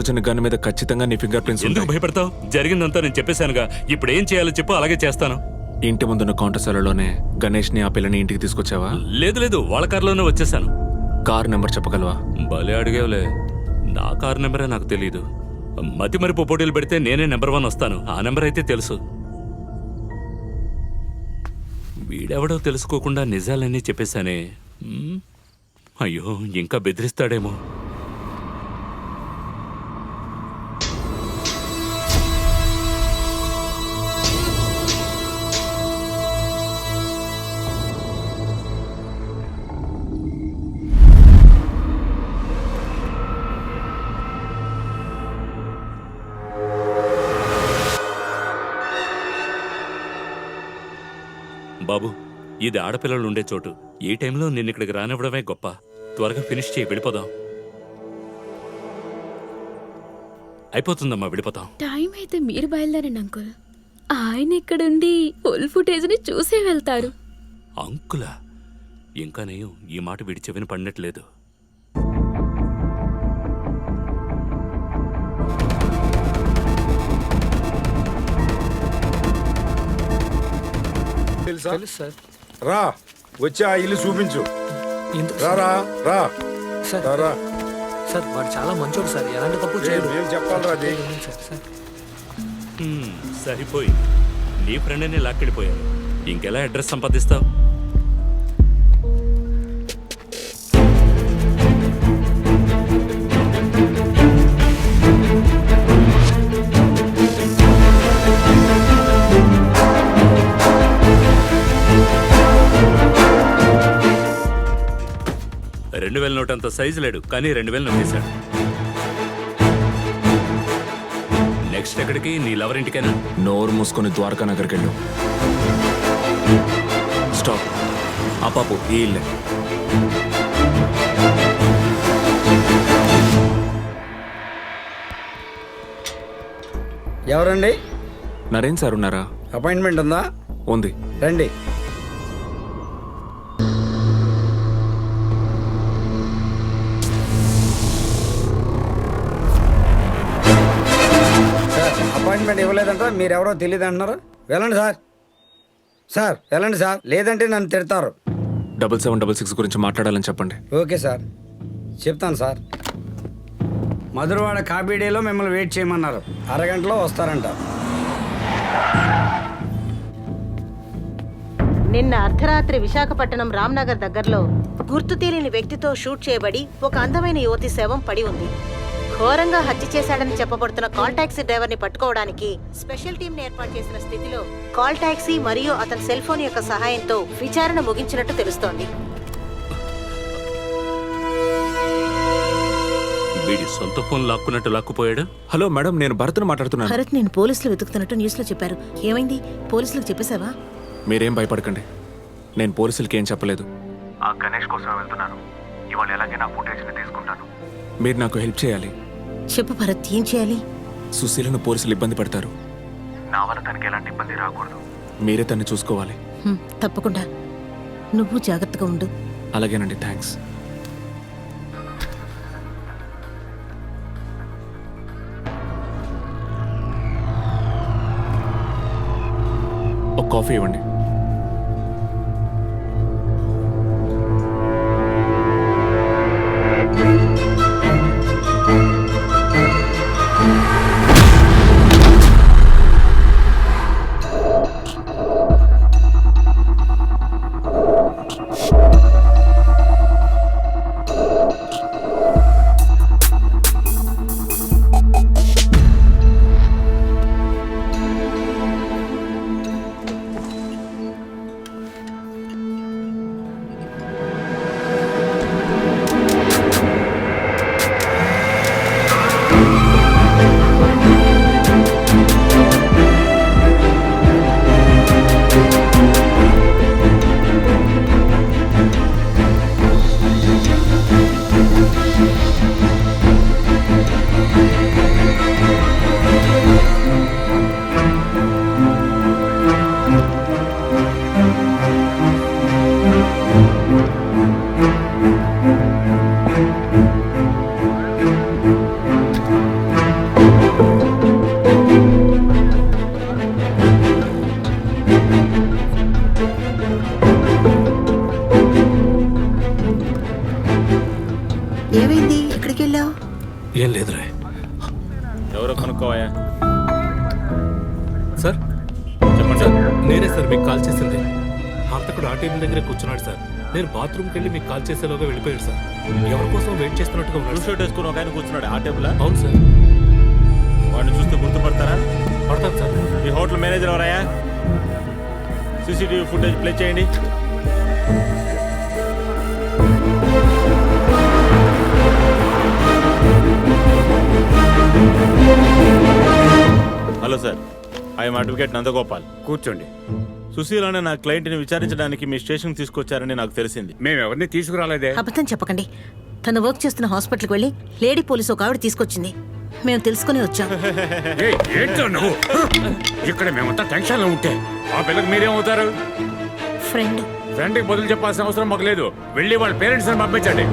వచ్చిన గన్ మీద ఖచ్చితంగా నీ ఫింగర్ ప్రింట్స్ ఎందుకు భయపడతావు? జరిగిందంతా నేను చెప్పేశానుగా. ఇప్పుడు ఏం చేయాలో చెప్పు, అలాగే చేస్తాను. ఇంటి ముందున్న కౌంటర్సాలలోనే గణేష్ ని ఆ పిల్లని ఇంటికి తీసుకొచ్చావా? లేదు, వాళ్ళ కారులోనే వచ్చేసాను. కార్ నెంబర్ చెప్పగలవా? భలే అడిగేవలే. నా కారు నెంబరే నాకు తెలీదు. మతి మరిపు పోటీలు పెడితే నేనే నెంబర్ 1 వస్తాను. ఆ నెంబర్ అయితే తెలుసు. వీడెవడో తెలుసుకోకుండా నిజాలన్నీ చెప్పేశానే. అయ్యో, ఇంకా బెదిరిస్తాడేమో. బాబు, ఇది ఆడపిల్లలు ఉండే చోటు. ఈ టైంలో నిన్ను ఇక్కడికి రానివ్వడమే గొప్ప. త్వరగా ఫినిష్ చేయి, వెళ్ళిపోదాం. అయిపోతుందమ్మా, వెళ్ళిపోతాం. టైం అయితే మీరు బయలుదేరండి అంకుల్. ఆయన ఇక్కడుండి ఫుల్ ఫుటేజ్ ని చూసే వెళ్తారు. అంకులా? ఇంకా నేను ఈ మాట వీడి చెవిని పడినట్లేదు. తెలుసా? రా, వచ్చి ఆ ఇల్లు చూపించు. రా సార్ వాడు చాలా మంచోడు సార్, ఎలాంటి తప్పు చేయడు. ఏం చెప్పాలరా అది? సరిపోయి నీ ఫ్రెండ్ని లాక్కెళ్ళిపోయాను. ఇంకెలా అడ్రస్ సంపాదిస్తావు? $2000 నోట్ అంత సైజు లేడు, కానీ 2000 నమ్మేశాడు. నెక్స్ట్ ఎక్కడికి? నీ లవర్ ఇంటికేనా? నోరు మూసుకొని ద్వారకా నగర్కి వెళ్ళు. స్టాప్. ఆ పాపు ఈ ఇల్లే. ఎవరండి? నరేన్ సార్ ఉన్నారా? అపాయింట్మెంట్ ఉందా? ఉంది, రండి. అపాయింట్మెంట్ ఇవ్వలేదంట, మీరెవరో తెలియదు అంటున్నారు. వెళ్ళండి సార్. సార్ వెళ్ళండి సార్, లేదంటే నన్ను తిడతారు. 7766 గురించి మాట్లాడాలని చెప్పండి. ఓకే సార్, చెప్తాను సార్. మధురవాడ కాఫీ డేలో మిమ్మల్ని వెయిట్ చేయమన్నారు. అరగంటలో వస్తారంట. నిన్న అర్ధరాత్రి విశాఖపట్నం రామ్నగర్ దగ్గరలో గుర్తు తెలియని వ్యక్తితో షూట్ చేయబడి ఒక అందమైన యువతి శవం పడి ఉంది. ఘోరంగా హత్య చేశాడని చెప్పబడుతున్న కాల్ టాక్సీ డ్రైవర్ ని పట్టుకోవడానికి స్పెషల్ టీం ని ఏర్పాటు చేసిన స్థితిలో కాల్ టాక్సీ మరియు అతని సెల్ ఫోన్ యొక్క సహాయంతో విచారణ ముగించినట్టు తెలుస్తోంది. వీడి సొంత ఫోన్ లాక్కున్నట్టు లాక్కుపోయాడు. హలో మేడం, నేను భరత్ను మాట్లాడుతున్నాను. భరత్ నేను పోలీసులు వెతుకుతున్నట్టు న్యూస్ లో చెప్పారు. ఏమైంది? పోలీసులకు చెప్పేశావా? మీరేం భయపడకండి, నేను పోలీసులకి ఏం చెప్పలేదు. ఆ గణేష్ కోసం వెళ్తున్నాను. ఇవాళ ఎలాగైనా ఫుటేజ్ని తీసుకుంటాను. మీరు నాకు హెల్ప్ చేయాలి. చెప్పు భరత్, ఏం చేయాలి? సుశీలను పోలీసులు ఇబ్బంది పెడతారు. నా వల్ల తనకి ఎలాంటి ఇబ్బంది రాకూడదు. మీరే తన్ని చూసుకోవాలి. తప్పకుండా. నువ్వు జాగ్రత్తగా ఉండు. అలాగేనండి, థ్యాంక్స్. ఒక కాఫీ ఇవ్వండి. ఎవరో కనుక్కోవాయా సార్ చెప్పండి సార్ నేనే సార్ మీకు కాల్ చేసింది హంతకుడు ఆ టేబుల్ దగ్గరే కూర్చున్నాడు సార్ నేను బాత్రూమ్కి వెళ్ళి మీకు కాల్ చేసేలోగా వెళ్ళిపోయాడు సార్ ఎవరి కోసం వెయిట్ చేస్తున్నట్టుగా ఉన్నాడు బ్లూ షర్ట్ వేసుకుని ఒక ఆయన కూర్చున్నాడు ఆ టేబుల్ అవును సార్ వాడిని చూస్తే గుర్తుపడతారా పడతాను సార్ మీ హోటల్ మేనేజర్ ఎవరయ్యా సీసీటీవీ ఫుటేజ్ ప్లే చేయండి hello sir I'm advocate Nandagopal. కూర్చోండి. సుశీల్ అనే నా క్లయింట్ని విచారించడానికి మీ స్టేషన్ తీసుకొచ్చారని నాకు తెలిసింది. మేము ఎవరిని తీసుకురాలేదే. అబద్ధం చెప్పకండి. తను వర్క్ చేస్తున్న హాస్పిటల్కి వెళ్ళి లేడీ పోలీసు ఒక ఆవిడ తీసుకొచ్చింది. మేము తెలుసుకుని వచ్చాం. ఏయ్, ఏంటో నువ్వు ఇక్కడ మేమంతా టెన్షన్ లో ఉంటే ఆ పిల్లకి మీరేమవుతారు? ఫ్రెండ్ ఫ్రెండ్కి బదులు చెప్పాల్సిన అవసరం మాకు లేదు. వెళ్ళి వాళ్ళ పేరెంట్స్ పంపించండి.